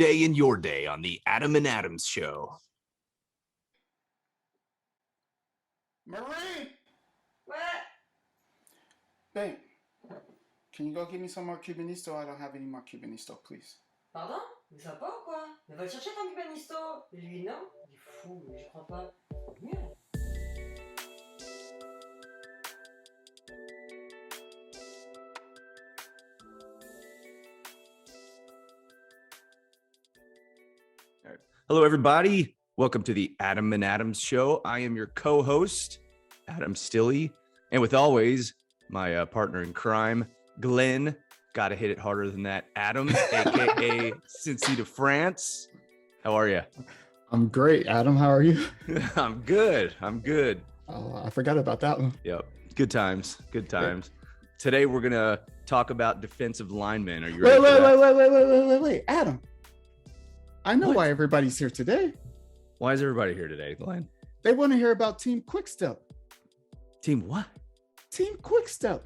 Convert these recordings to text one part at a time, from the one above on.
Day in your day on the Adam and Adams Show. Marie! What? Babe, can you go get me some more Cubanisto? I don't have any more Cubanisto, please. Pardon? Mais ça va pas ou quoi? Mais va le chercher ton cubanisto. Lui, non? Il est fou, je crois pas. Mieux. All right. Hello, everybody. Welcome to the Adam and Adams Show. I am your co-host, Adam Stilley. And with always, my partner in crime, Glenn. Got to hit it harder than that. Adam, a.k.a. Cincy de France. How are you? I'm great. Adam, how are you? I'm good. Oh, I forgot about that one. Yep. Good times. Today, we're going to talk about defensive linemen. Are you ready? Wait. Adam, I know why everybody's here today. Why is everybody here today, Glenn? They want to hear about Team Quickstep. Team what? Team Quickstep.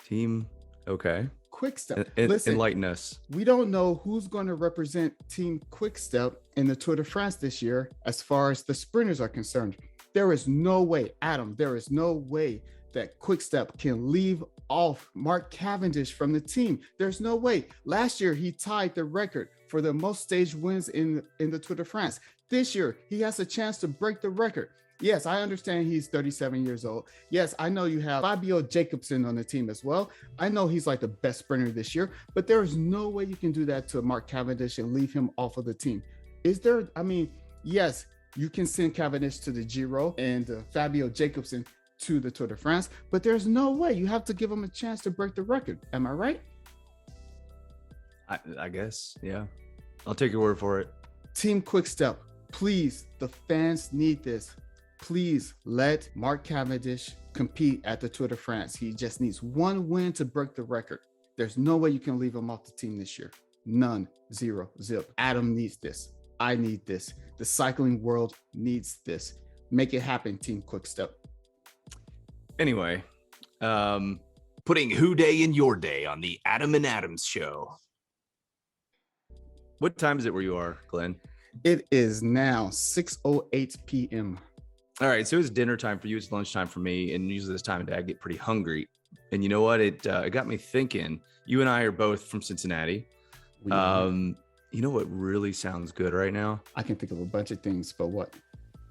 Team, okay. Quickstep. Listen, enlighten us. We don't know who's going to represent Team Quickstep in the Tour de France this year as far as the sprinters are concerned. There is no way, Adam, that Quickstep can leave off Mark Cavendish from the team. There's no way. Last year, he tied the record for the most stage wins in the Tour de France. This year, he has a chance to break the record. Yes, I understand he's 37 years old. Yes, I know you have Fabio Jacobsen on the team as well. I know he's like the best sprinter this year, but there is no way you can do that to Mark Cavendish and leave him off of the team. Is there? I mean, yes, you can send Cavendish to the Giro and Fabio Jacobsen to the Tour de France, but there's no way. You have to give him a chance to break the record. Am I right? I guess, yeah. I'll take your word for it. Team Quickstep, please, the fans need this. Please let Mark Cavendish compete at the Tour de France. He just needs one win to break the record. There's no way you can leave him off the team this year. None, zero, zip. Adam needs this. I need this. The cycling world needs this. Make it happen, Team Quickstep. Anyway, putting Who Dey in your day on the Adam and Adams Show. What time is it where you are, Glenn? It is now 6:08 p.m. All right, so it's dinner time for you. It's lunchtime for me, and usually this time of day I get pretty hungry. And you know what? It got me thinking. You and I are both from Cincinnati. You know what really sounds good right now? I can think of a bunch of things, but what?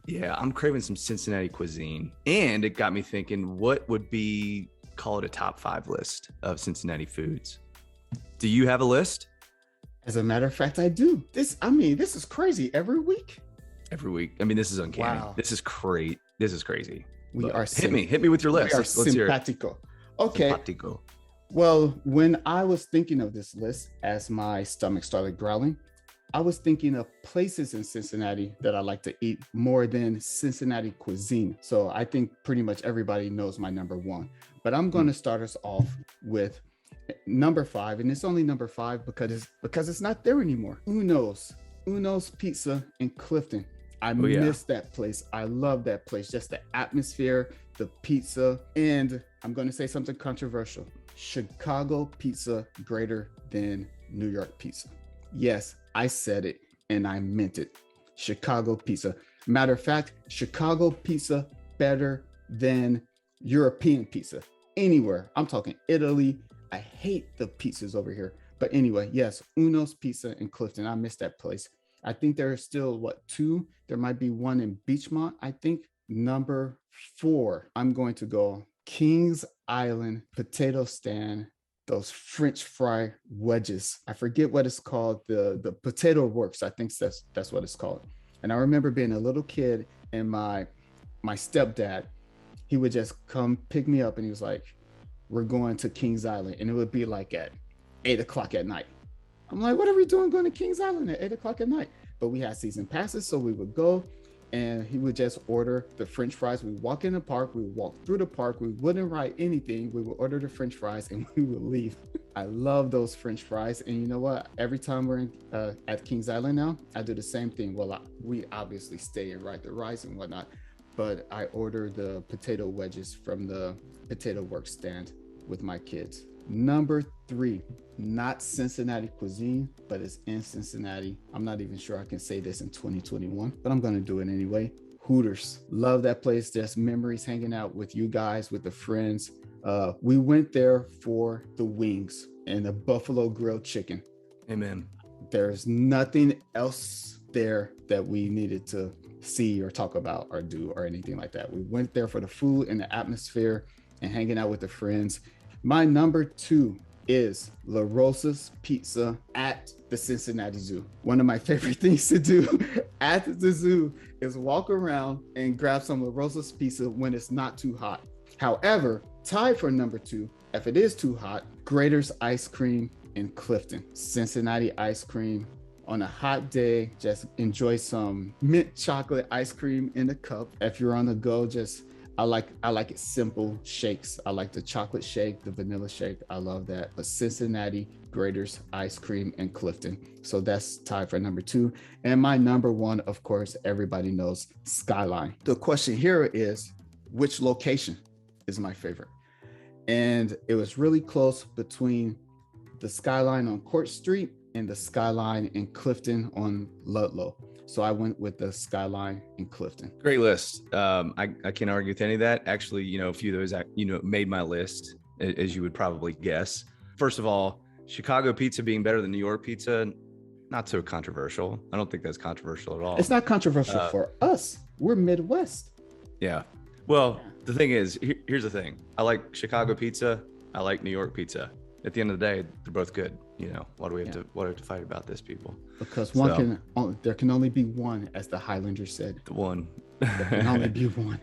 Yeah, I'm craving some Cincinnati cuisine, and it got me thinking. What would be, call it a top 5 list of Cincinnati foods? Do you have a list? As a matter of fact, I do. This is crazy. Every week. I mean, this is uncanny. Wow. This is great. This is crazy. Hit me with your list. Let's hear it. Okay. Simpatico. Well, when I was thinking of this list, as my stomach started growling, I was thinking of places in Cincinnati that I like to eat more than Cincinnati cuisine. So I think pretty much everybody knows my number one. But I'm going to start us off with number 5, and it's only number 5 because it's not there anymore. Uno's Pizza in Clifton. I miss that place. I love that place. Just the atmosphere, the pizza, and I'm going to say something controversial. Chicago pizza greater than New York pizza. Yes, I said it and I meant it. Chicago pizza. Matter of fact, Chicago pizza better than European pizza. Anywhere. I'm talking Italy. I hate the pizzas over here. But anyway, yes, Uno's Pizza in Clifton. I miss that place. I think there are still, 2? There might be one in Beachmont, I think. Number 4, I'm going to go Kings Island potato stand, those French fry wedges. I forget what it's called, the Potato Works, I think that's what it's called. And I remember being a little kid and my stepdad, he would just come pick me up and he was like, we're going to Kings Island. And it would be like at 8 o'clock at night. I'm like, what are we doing going to Kings Island at 8 o'clock at night? But we had season passes, so we would go and he would just order the French fries. We would walk in the park, we would walk through the park, we wouldn't write anything. We would order the French fries and we would leave. I love those French fries. And you know what? Every time we're at Kings Island now, I do the same thing. Well, we obviously stay and write the rice and whatnot, but I order the potato wedges from the Potato Works stand with my kids. Number 3, not Cincinnati cuisine, but it's in Cincinnati. I'm not even sure I can say this in 2021, but I'm going to do it anyway. Hooters. Love that place. There's memories hanging out with you guys, with the friends. We went there for the wings and the buffalo grilled chicken. Amen. There's nothing else there that we needed to see or talk about or do or anything like that. We went there for the food and the atmosphere and hanging out with the friends. My number 2 is La Rosa's Pizza at the Cincinnati Zoo. One of my favorite things to do at the zoo is walk around and grab some La Rosa's Pizza when it's not too hot. However, tied for number 2, if it is too hot, Grater's Ice Cream in Clifton. Cincinnati ice cream on a hot day. Just enjoy some mint chocolate ice cream in a cup. If you're on the go, I like it simple shakes. I like the chocolate shake, the vanilla shake. I love that. But Cincinnati Grater's Ice Cream in Clifton. So that's tied for number 2. And my number 1, of course, everybody knows, Skyline. The question here is, which location is my favorite? And it was really close between the Skyline on Court Street and the Skyline in Clifton on Ludlow. So I went with the Skyline in Clifton. Great list. I can't argue with any of that. Actually, a few of those, made my list, as you would probably guess. First of all, Chicago pizza being better than New York pizza, not so controversial. I don't think that's controversial at all. It's not controversial for us. We're Midwest. Yeah. Well, the thing is, here's the thing. I like Chicago pizza. I like New York pizza. At the end of the day, they're both good. Why do we have to fight about this, people? Because there can only be one, as the Highlanders said. The one. There can only be one.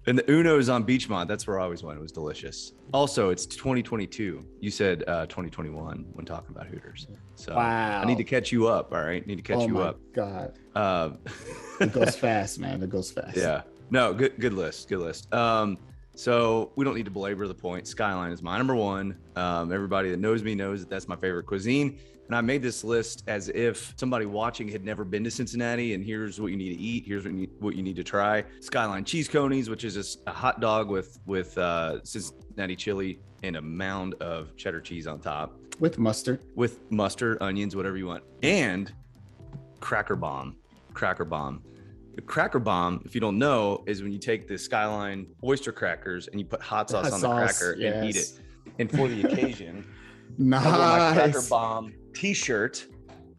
And the Uno is on Beachmont. That's where I always went. It was delicious. Also, it's 2022. You said 2021 when talking about Hooters. So wow. I need to catch you up. All right. Need to catch you up. Oh my God. It goes fast, man. It goes fast. Yeah. No, good list. Good list. So we don't need to belabor the point. Skyline is my number 1. Everybody that knows me knows that that's my favorite cuisine. And I made this list as if somebody watching had never been to Cincinnati, and here's what you need to eat. Here's what you need to try. Skyline cheese conies, which is just a hot dog with Cincinnati chili and a mound of cheddar cheese on top. With mustard, onions, whatever you want. And Cracker Bomb. The Cracker Bomb, if you don't know, is when you take the Skyline oyster crackers and you put hot sauce on the cracker and eat it. And for the occasion, nice. I wore my Cracker Bomb t-shirt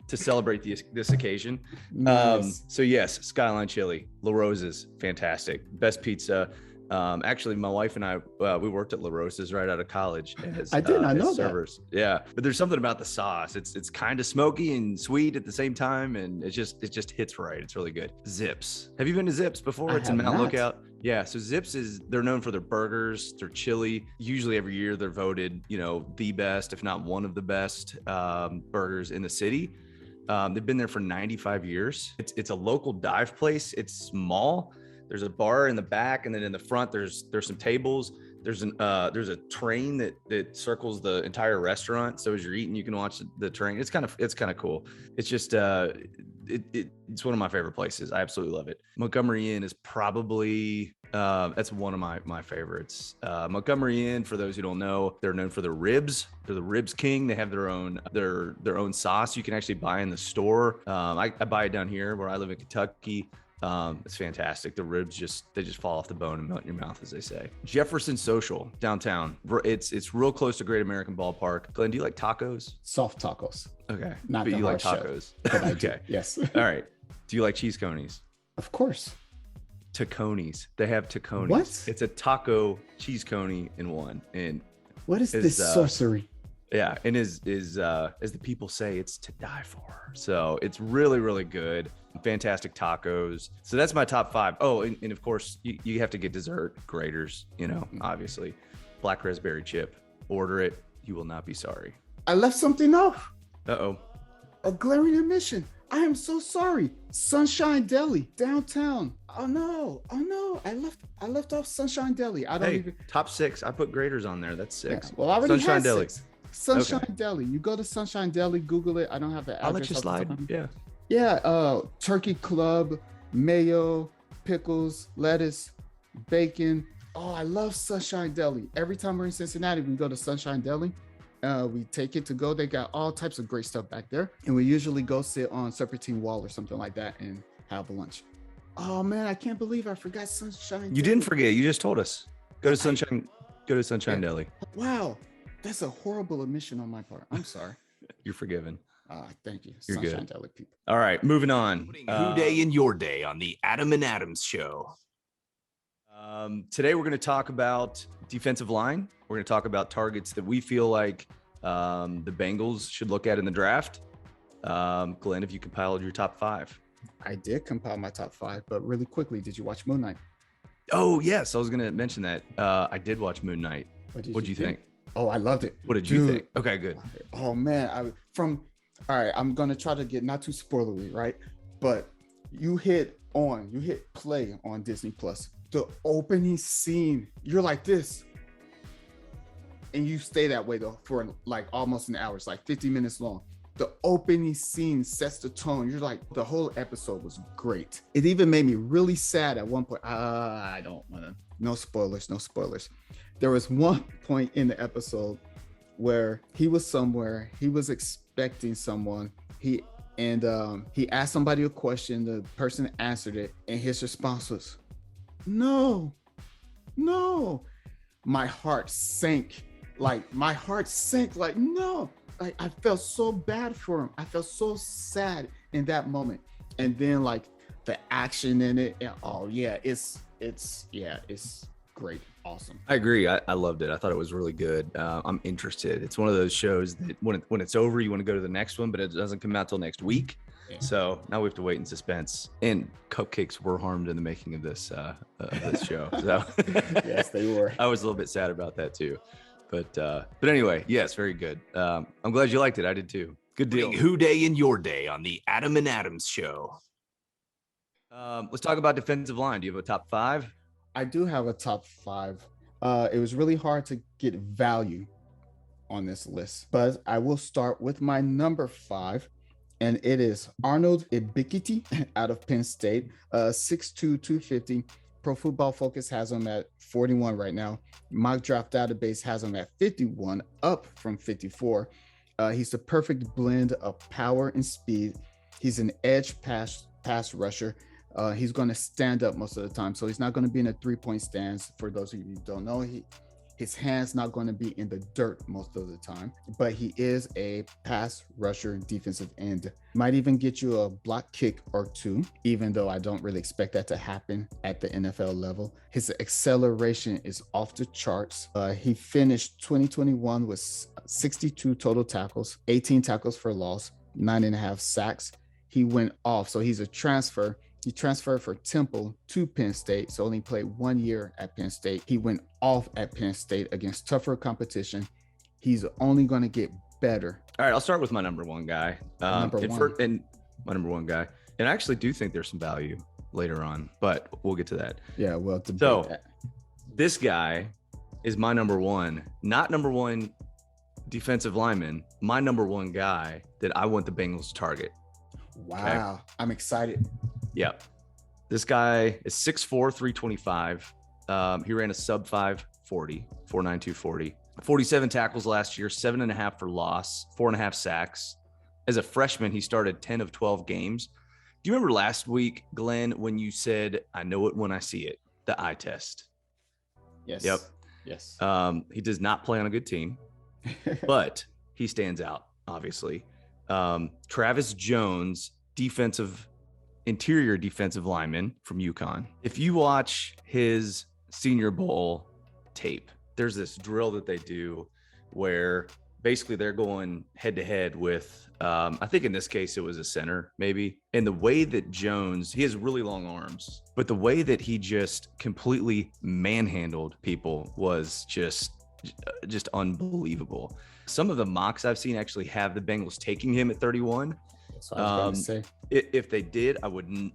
to celebrate this occasion. Nice. So yes, Skyline chili, La Rosa's, fantastic. Best pizza. Actually, my wife and I, we worked at La Rosa's right out of college as, I know servers. That. Yeah, but there's something about the sauce. It's kind of smoky and sweet at the same time, and it just hits right. It's really good. Zips. Have you been to Zips before? It's in Mount Lookout. Yeah, so Zips they're known for their burgers, their chili. Usually every year they're voted, the best, if not one of the best burgers in the city. They've been there for 95 years. It's a local dive place. It's small. There's a bar in the back, and then in the front, there's some tables. There's a train that circles the entire restaurant. So as you're eating, you can watch the train. It's kind of cool. It's just it's one of my favorite places. I absolutely love it. Montgomery Inn is probably that's one of my favorites. Montgomery Inn, for those who don't know, they're known for their ribs. They're the Ribs King. They have their own sauce you can actually buy in the store. I buy it down here where I live in Kentucky. It's fantastic. The ribs just fall off the bone and melt in your mouth, as they say. Jefferson Social downtown. It's real close to Great American Ballpark. Glenn, do you like tacos? Soft tacos. Okay. Not but the you like hard tacos. But I do. Okay. Yes. All right. Do you like cheese conies? Of course. Taconis. They have taconis. What? It's a taco cheese coney in one. And what is this sorcery? Yeah, and as the people say, it's to die for. So it's really, really good. Fantastic tacos. So that's my top 5. Oh, and of course, you have to get dessert. Graters, obviously. Black raspberry chip. Order it. You will not be sorry. I left something off. Uh-oh. A glaring omission. I am so sorry. Sunshine Deli, downtown. Oh no. I left off Sunshine Deli. Top 6. I put Graters on there. That's 6. Yeah, well, I already Sunshine had Deli. 6. Sunshine Deli. You go to Sunshine Deli, Google it. I don't have the address. I'll let you slide. Yeah. Yeah. Turkey club, mayo, pickles, lettuce, bacon. Oh, I love Sunshine Deli. Every time we're in Cincinnati, we go to Sunshine Deli. We take it to go. They got all types of great stuff back there. And we usually go sit on Serpentine Wall or something like that and have lunch. Oh man, I can't believe I forgot Sunshine. You didn't forget. You just told us. Go to Sunshine Deli. Wow. That's a horrible omission on my part. I'm sorry. You're forgiven. Thank you. You're Sunshine good. Deli people. All right, moving on. Who Day in Your Day on the Adam and Adams Show. Today we're going to talk about defensive line. We're going to talk about targets that we feel like the Bengals should look at in the draft. Glenn, if you compiled your top 5. I did compile my top 5, but really quickly, did you watch Moon Knight? Oh, yes. I was going to mention that. I did watch Moon Knight. What did you think? Oh, I loved it. What did you think? Okay, good. Oh, man. All right, I'm going to try to get not too spoilery, right? But you hit play on Disney Plus. The opening scene, you're like this. And you stay that way, though, for like almost an hour. It's like 50 minutes long. The opening scene sets the tone. You're like, the whole episode was great. It even made me really sad at one point. I don't want to. No spoilers. There was one point in the episode where he was somewhere. He was expecting someone. He asked somebody a question. The person answered it, and his response was, "No." My heart sank. Like no. Like I felt so bad for him. I felt so sad in that moment. And then like the action in it, and it's great. Awesome. I agree. I loved it. I thought it was really good. I'm interested. It's one of those shows that when it's over, you want to go to the next one, but it doesn't come out till next week. Yeah. So now we have to wait in suspense. And cupcakes were harmed in the making of this show. So yes, they were. I was a little bit sad about that too. But anyway, yes, very good. I'm glad you liked it. I did too. Good deal. Who Day in Your Day on the Adam and Adams Show. Let's talk about defensive line. Do you have a top 5? I do have a top 5. It was really hard to get value on this list, but I will start with my number 5, and it is Arnold Ebiketie out of Penn State, 6'2", 250. Pro Football Focus has him at 41 right now. Mock Draft Database has him at 51, up from 54. He's the perfect blend of power and speed. He's an edge pass rusher. He's going to stand up most of the time, so he's not going to be in a 3-point stance. For those of you who don't know, his hands not going to be in the dirt most of the time, but he is a pass rusher, defensive end. Might even get you a block kick or 2, even though I don't really expect that to happen at the NFL level. His acceleration is off the charts. He finished 2021 with 62 total tackles, 18 tackles for loss, 9.5 sacks. He went off, so he's a transfer. He transferred for Temple to Penn State, so only played 1 year at Penn State. He went off at Penn State against tougher competition. He's only going to get better. All right, I'll start with my number 1 guy. My number 1 guy. And I actually do think there's some value later on, but we'll get to that. Yeah, well, this guy is my number 1, not number 1 defensive lineman, my number 1 guy that I want the Bengals to target. Wow, okay? I'm excited. Yeah. This guy is 6'4", 325. He ran a sub 540, 4.9240. 47 tackles last year, 7.5 for loss, 4.5 sacks. As a freshman, he started 10 of 12 games. Do you remember last week, Glenn, when you said, "I know it when I see it," the eye test? Yes. Yep. Yes. He does not play on a good team, but he stands out, obviously. Travis Jones, interior defensive lineman from UConn. If you watch his Senior Bowl tape, there's this drill that they do where basically they're going head to head with, I think in this case it was a center maybe. And the way that Jones, he has really long arms, but the way that he just completely manhandled people was just unbelievable. Some of the mocks I've seen actually have the Bengals taking him at 31. That's what I was about to say. If they did, I wouldn't.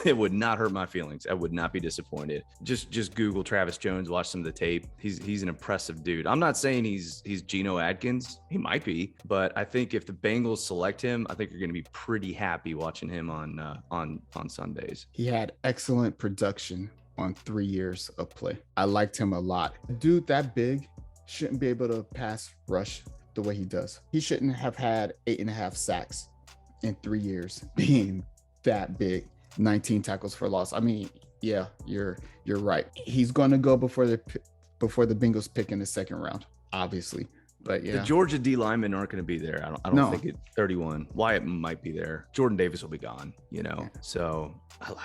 It would not hurt my feelings. I would not be disappointed. Just Google Travis Jones, watch some of the tape. He's an impressive dude. I'm not saying he's Geno Atkins. He might be, but I think if the Bengals select him, I think you're going to be pretty happy watching him on Sundays. He had excellent production on 3 years of play. I liked him a lot. Dude that big shouldn't be able to pass rush the way he does. He shouldn't have had 8.5 sacks in 3 years, being that big. 19 tackles for loss. I mean, yeah, you're right. He's going to go before the Bengals pick in the second round, obviously. But yeah, the Georgia D-linemen aren't going to be there. I don't think it. 31. Wyatt might be there. Jordan Davis will be gone. So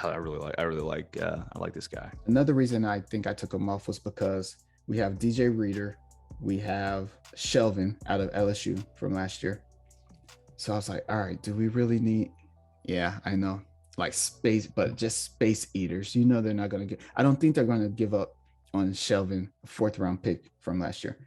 I really like this guy. Another reason I think I took him off was because we have DJ Reader, we have Shelvin out of LSU from last year. So I was like, all right, do we really need? Yeah, I know, like space, but just space eaters. They're not going to I don't think they're going to give up on Shelvin, 4th round pick from last year.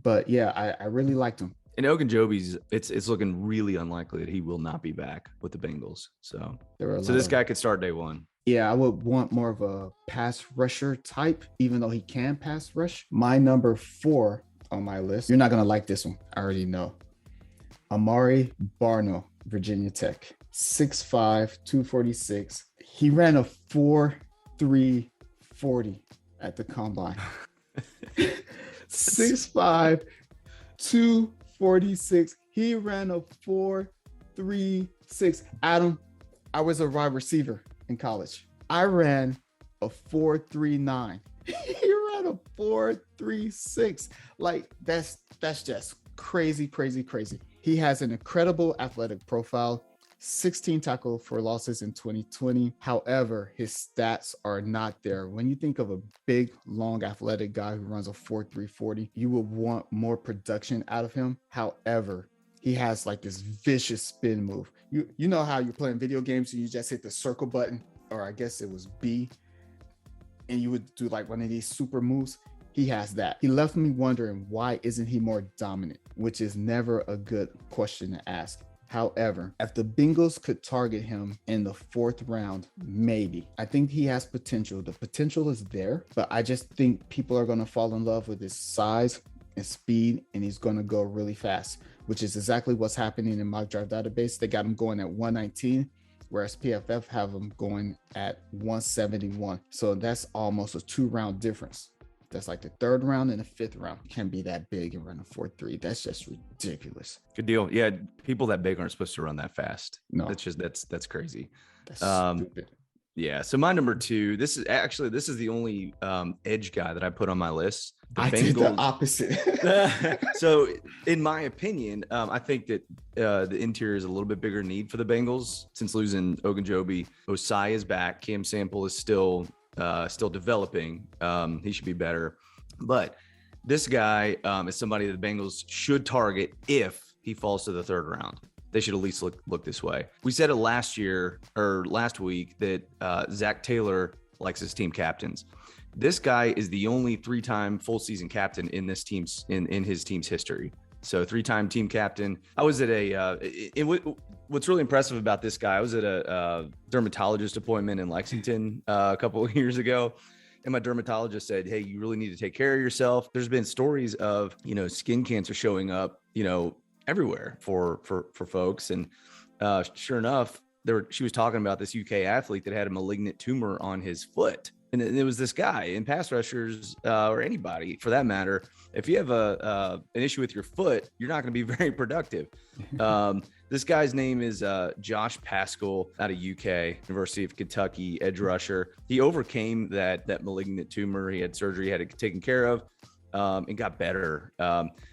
But yeah, I really liked him. And Ogunjobi's, it's looking really unlikely that he will not be back with the Bengals. So this guy could start day one. Yeah, I would want more of a pass rusher type, even though he can pass rush. My number 4 on my list, you're not going to like this one. I already know. Amari Barno, Virginia Tech, 6'5", 246. He ran a 4.3 40 at the combine. 6'5", 246. He ran a 4.36. Adam, I was a wide receiver in college. I ran a 4.39. He ran a 4.36. Like that's just crazy. He has an incredible athletic profile. 16 tackle for losses in 2020. However, his stats are not there. When you think of a big, long, athletic guy who runs a 4.3 40, you would want more production out of him. However, he has like this vicious spin move. You know how you're playing video games and you just hit the circle button, or I guess it was B, and you would do like one of these super moves. He has that. He left me wondering, why isn't he more dominant? Which is never a good question to ask. However, if the Bengals could target him in the 4th round, maybe. I think he has potential. The potential is there, but I just think people are going to fall in love with his size and speed, and he's going to go really fast, which is exactly what's happening in Mock Draft Database. They got him going at 119, whereas PFF have him going at 171. So that's almost a 2-round difference. That's like the 3rd round and the 5th round. You can't be that big and run a 4.3. That's just ridiculous. Good deal. Yeah, people that big aren't supposed to run that fast. No, that's crazy. That's stupid. Yeah. So my number 2. This is the only edge guy that I put on my list. I did the opposite. So in my opinion, I think that the interior is a little bit bigger need for the Bengals since losing Ogunjobi. Osai is back. Cam Sample is still developing. He should be better, but this guy is somebody that the Bengals should target if he falls to the 3rd round. They should at least look this way. We said it last week that Zach Taylor likes his team captains. This guy is the only 3-time full season captain in this team's in his team's history. So 3-time team captain. I was at what's really impressive about this guy, I was at a dermatologist appointment in Lexington a couple of years ago. And my dermatologist said, hey, you really need to take care of yourself. There's been stories of, skin cancer showing up, everywhere for folks. And sure enough, she was talking about this UK athlete that had a malignant tumor on his foot. And it was this guy. And pass rushers, or anybody for that matter, if you have an issue with your foot, you're not going to be very productive. This guy's name is Josh Paschal out of UK, University of Kentucky, edge rusher. He overcame that malignant tumor. He had surgery, had it taken care of, and got better.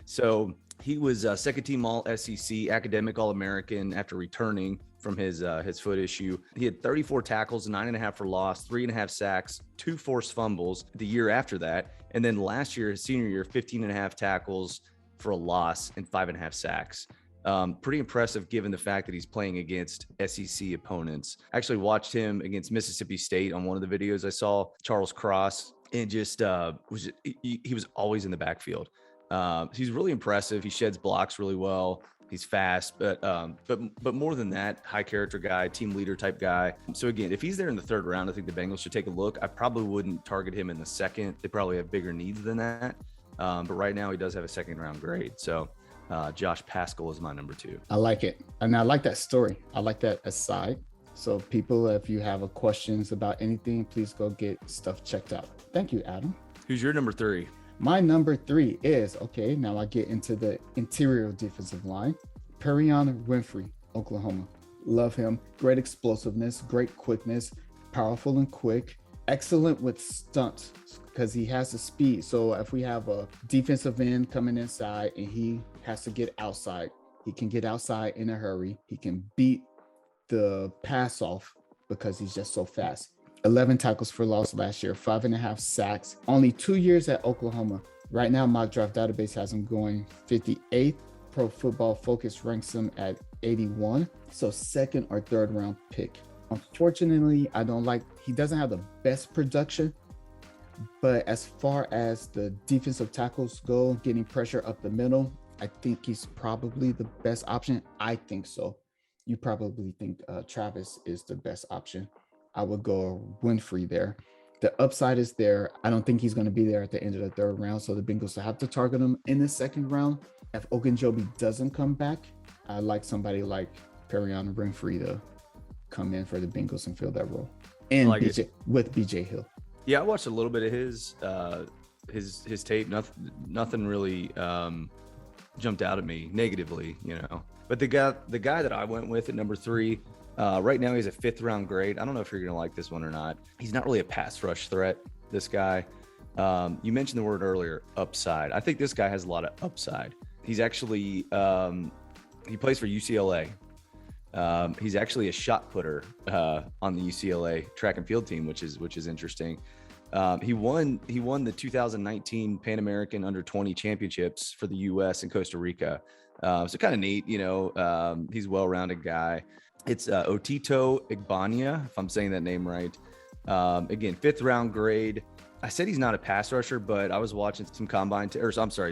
So he was 2nd team All SEC, academic All-American after returning from his foot issue. He had 34 tackles, 9.5 for loss, 3.5 sacks, 2 forced fumbles the year after that. And then last year, his senior year, 15.5 tackles for a loss and 5.5 sacks. Pretty impressive given the fact that he's playing against SEC opponents. I actually watched him against Mississippi State on one of the videos I saw, Charles Cross, and just he was always in the backfield. He's really impressive. He sheds blocks really well. He's fast, but more than that, high character guy, team leader type guy. So again, if he's there in the 3rd round, I think the Bengals should take a look. I probably wouldn't target him in the 2nd. They probably have bigger needs than that. But right now he does have a 2nd round grade. So Josh Paschal is my number 2. I like it. And I like that story. I like that aside. So people, if you have questions about anything, please go get stuff checked out. Thank you, Adam. Who's your number 3? My number 3 is, okay, now I get into the interior defensive line. Perion Winfrey, Oklahoma. Love him. Great explosiveness, great quickness, powerful and quick, excellent with stunts because he has the speed. So if we have a defensive end coming inside and he has to get outside, he can get outside in a hurry. He can beat the pass off because he's just so fast. 11 tackles for loss last year, 5.5 sacks, only 2 years at Oklahoma. Right now, Mock Draft Database has him going 58th. Pro Football Focus ranks him at 81. So second or third round pick. Unfortunately, he doesn't have the best production, but as far as the defensive tackles go, getting pressure up the middle, I think he's probably the best option. I think so. You probably think Travis is the best option. I would go Winfrey there. The upside is there. I don't think he's going to be there at the end of the third round. So the Bengals will have to target him in the second round. If Ogunjobi doesn't come back, I like somebody like Perion Winfrey to come in for the Bengals and fill that role. And like with BJ Hill. Yeah, I watched a little bit of his tape. Nothing really jumped out at me negatively, But the guy that I went with at number 3, right now he's a 5th round grade. I don't know if you're gonna like this one or not. He's not really a pass rush threat. This guy, you mentioned the word earlier, upside. I think this guy has a lot of upside. He's actually he plays for UCLA. He's actually a shot putter on the UCLA track and field team, which is interesting. He won the 2019 Pan American Under-20 championships for the U.S. and Costa Rica. So kind of neat, he's a well-rounded guy. It's Otito Igbania, if I'm saying that name right. Again, 5th round grade. I said he's not a pass rusher, but I was watching some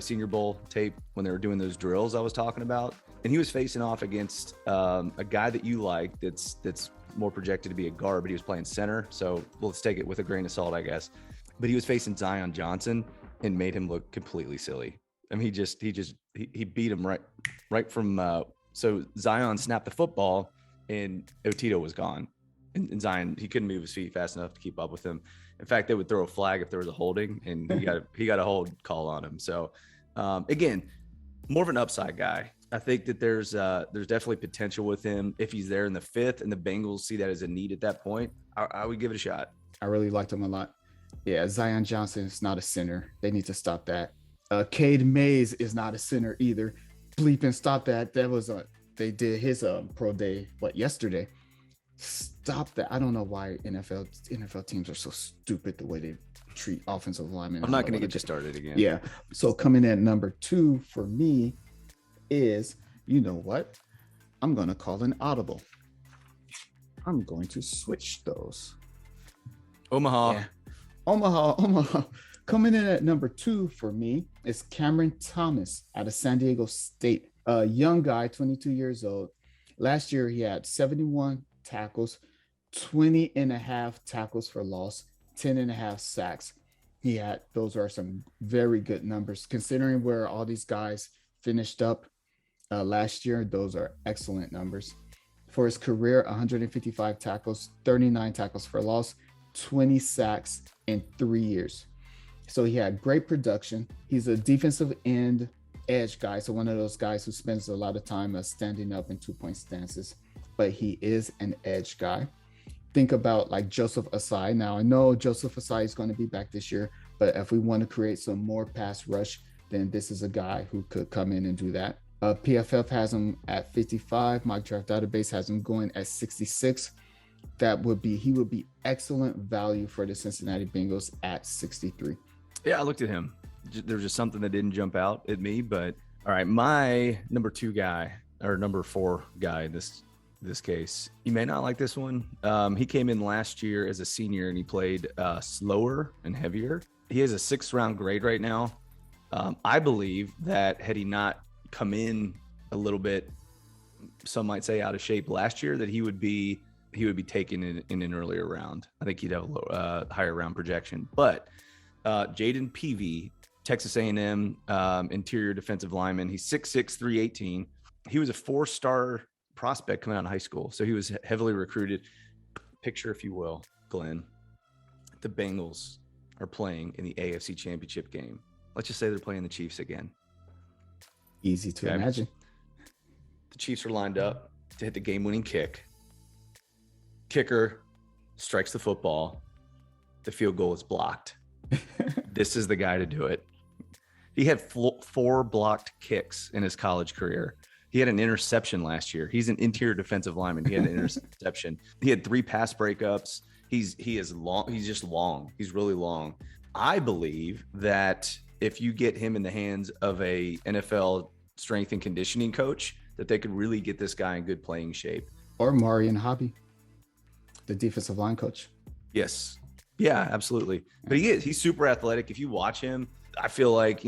Senior Bowl tape when they were doing those drills I was talking about. And he was facing off against a guy that you like that's more projected to be a guard, but he was playing center. So let's take it with a grain of salt, I guess. But he was facing Zion Johnson and made him look completely silly. I mean, he beat him right from so Zion snapped the football and Otito was gone. And Zion, he couldn't move his feet fast enough to keep up with him. In fact, they would throw a flag if there was a holding, and he got a hold call on him. So again, more of an upside guy. I think that there's definitely potential with him if he's there in the 5th, and the Bengals see that as a need at that point. I would give it a shot. I really liked him a lot. Yeah, Zion Johnson is not a center. They need to stop that. Cade Mays is not a center either. Bleep and stop that. That was they did his pro day yesterday. Stop that. I don't know why NFL teams are so stupid the way they treat offensive linemen. I'm not going to get you started again. Yeah. So coming in at number 2 for me is, you know what? I'm going to call an audible. I'm going to switch those. Omaha. Yeah. Omaha. Coming in at number 2 for me is Cameron Thomas out of San Diego State. A young guy, 22 years old. Last year, he had 71 tackles, 20.5 tackles for loss, 10.5 sacks. Those are some very good numbers considering where all these guys finished up last year. Those are excellent numbers. For his career, 155 tackles, 39 tackles for loss, 20 sacks in 3 years. So he had great production. He's a defensive end edge guy. So one of those guys who spends a lot of time standing up in 2-point stances, but he is an edge guy. Think about like Joseph Asai. Now I know Joseph Asai is going to be back this year, but if we want to create some more pass rush, then this is a guy who could come in and do that. PFF has him at 55. Mock Draft Database has him going at 66. He would be excellent value for the Cincinnati Bengals at 63. Yeah, I looked at him. There was just something that didn't jump out at me, but all right, my number 2 guy or number 4 guy in this case, you may not like this one. He came in last year as a senior and he played slower and heavier. He has a 6th round grade right now. I believe that had he not come in a little bit, some might say out of shape last year, that he would be taken in an earlier round. I think he'd have a higher round projection. But Jaden Peavy, Texas A&M interior defensive lineman. He's 6'6", 318. He was a 4-star prospect coming out of high school. So he was heavily recruited. Picture, if you will, Glenn, the Bengals are playing in the AFC Championship game Let's just say they're playing the Chiefs again. Easy to imagine. The Chiefs are lined up to hit the game-winning kick. Kicker strikes the football. The field goal is blocked. This is the guy to do it. He had 4 blocked kicks in his college career. He had an interception last year. He's an interior defensive lineman. He had an interception. He had 3 pass breakups. He is long. He's just long. He's really long. I believe that if you get him in the hands of a NFL strength and conditioning coach, that they could really get this guy in good playing shape. Or Marion Hobby, the defensive line coach. Yes. Yeah, absolutely. But he's super athletic. If you watch him, I feel like,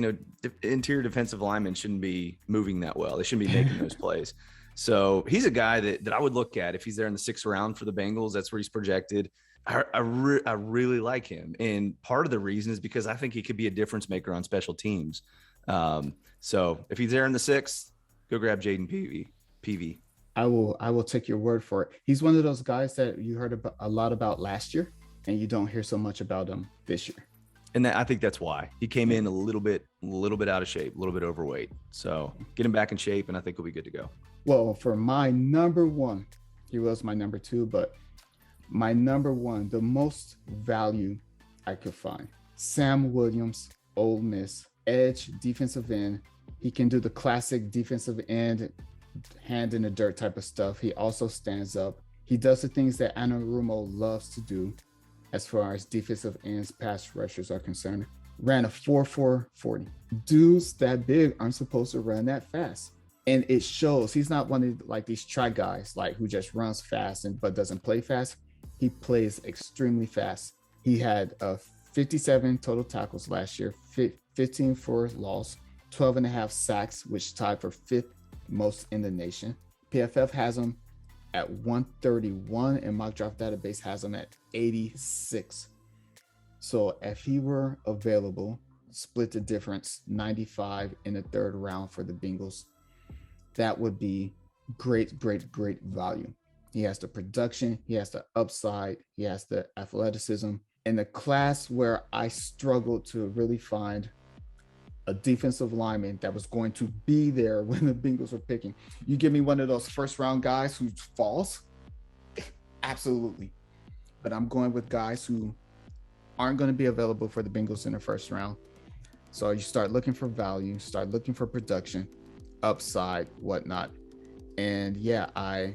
interior defensive linemen shouldn't be moving that well. They shouldn't be making those plays. So he's a guy that I would look at if he's there in the 6th round for the Bengals. That's where he's projected. I really like him. And part of the reason is because I think he could be a difference maker on special teams. So if he's there in the 6th, go grab Jaden Peavy. I will take your word for it. He's one of those guys that you heard a lot about last year, and you don't hear so much about him this year. And I think that's why he came in a little bit out of shape, a little bit overweight. So get him back in shape, and I think we'll be good to go. Well, for my number 1, he was my number 2, but my number 1, the most value I could find, Sam Williams, Ole Miss, edge, defensive end. He can do the classic defensive end, hand in the dirt type of stuff. He also stands up. He does the things that Anarumo loves to do as far as defensive ends, pass rushers are concerned. Ran a 4.4 40. Dudes that big aren't supposed to run that fast. And it shows. He's not one of like these try guys who just runs fast but doesn't play fast. He plays extremely fast. He had 57 total tackles last year, 15 for loss, 12 and a half sacks, which tied for 5th most in the nation. PFF has him at 131, and Mock Draft Database has him at 86. So if he were available, split the difference, 95 in the 3rd round for the Bengals, that would be great value. He has the production, he has the upside, he has the athleticism. In the class where I struggled to really find a defensive lineman that was going to be there when the Bengals were picking, you give me one of those 1st round guys who falls, absolutely. But I'm going with guys who aren't going to be available for the Bengals in the 1st round. So you start looking for value, start looking for production, upside, whatnot. And yeah, I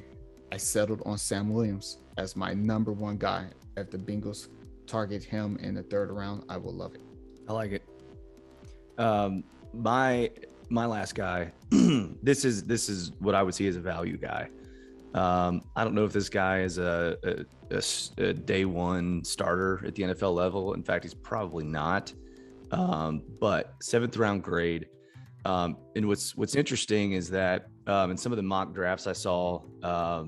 settled on Sam Williams as my number 1 guy. If the Bengals target him in the 3rd round, I will love it. I like it. My last guy, this is what I would see as a value guy. I don't know if this guy is a day 1 starter at the NFL level. In fact, he's probably not. But 7th round grade. And what's interesting is that in some of the mock drafts I saw, a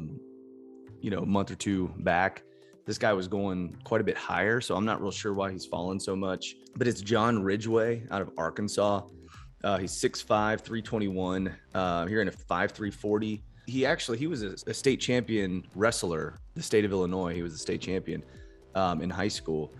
month or 2 back, this guy was going quite a bit higher. So I'm not real sure why he's fallen so much. But it's John Ridgway out of Arkansas. He's 6'5", 321. Here in a 5'3", 40. He was a state champion wrestler. The state of Illinois, he was a state champion in high school.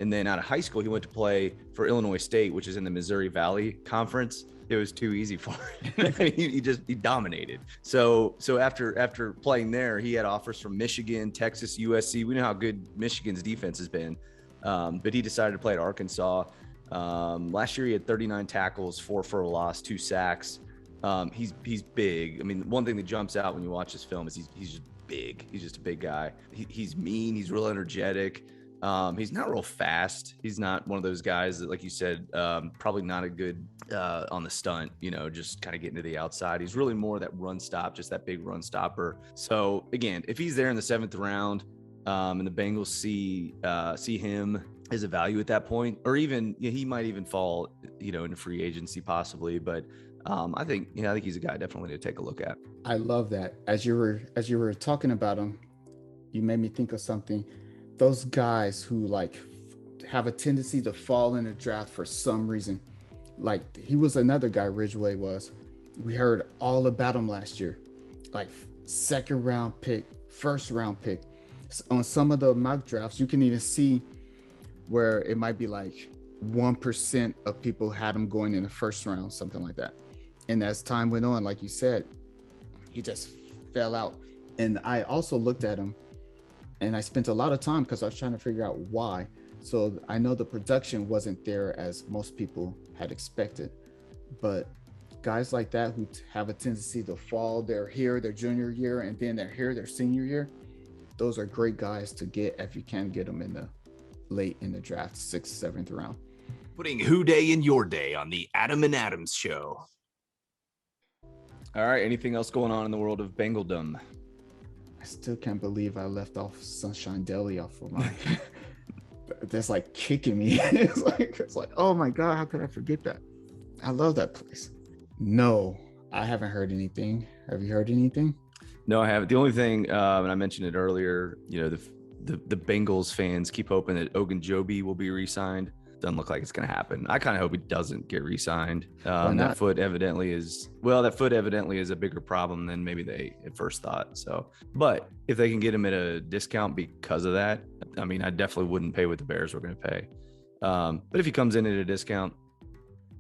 And then out of high school, he went to play for Illinois State, which is in the Missouri Valley Conference. It was too easy for him. he dominated. So after playing there, he had offers from Michigan, Texas, USC. We know how good Michigan's defense has been. But he decided to play at Arkansas. Last year, he had 39 tackles, 4 for a loss, 2 sacks. He's big. I mean, one thing that jumps out when you watch this film is he's just big. He's just a big guy. He's mean. He's real energetic. He's not real fast. He's not one of those guys that, like you said, probably not a good on the stunt, just kind of getting to the outside. He's really more that run stop, just that big run stopper. So again, if he's there in the 7th round, and the Bengals see him as a value at that point, or even he might even fall, into free agency possibly. But I think he's a guy definitely to take a look at. I love that. As you were talking about him, you made me think of something. Those guys who have a tendency to fall in the draft for some reason. He was another guy, Ridgway was. We heard all about him last year. 2nd round pick, 1st round pick. On some of the mock drafts, you can even see where it might be 1% of people had him going in the first round, something like that. And as time went on, like you said, he just fell out. And I also looked at him and I spent a lot of time because I was trying to figure out why. So I know the production wasn't there as most people had expected, but guys like that who have a tendency to fall, they're here their junior year and then they're here their senior year, those are great guys to get if you can get them in the late in the draft, 6th, 7th round. Putting Who Dey in your day on the Adam and Adams Show. All right. Anything else going on in the world of Bengaldom? I still can't believe I left off Sunshine Deli off of my. That's like kicking me. It's like, oh my God, how could I forget that? I love that place. No, I haven't heard anything. Have you heard anything? No, I haven't. The only thing, and I mentioned it earlier, the Bengals fans keep hoping that Ogunjobi will be re-signed. Doesn't look like it's going to happen. I kind of hope he doesn't get re-signed. That foot evidently is a bigger problem than maybe they at first thought. So, but if they can get him at a discount because of that, I mean, I definitely wouldn't pay what the Bears were going to pay. But if he comes in at a discount,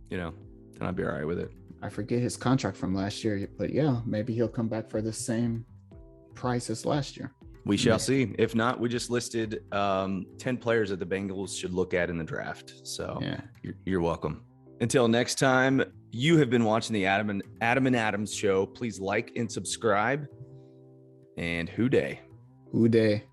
then I'd be all right with it. I forget his contract from last year, but yeah, maybe he'll come back for the same price as last year. We shall see. If not, we just listed 10 players that the Bengals should look at in the draft. So yeah, you're welcome. Until next time, you have been watching the Adam and Adams Show. Please like and subscribe. And Who Dey. Who Dey.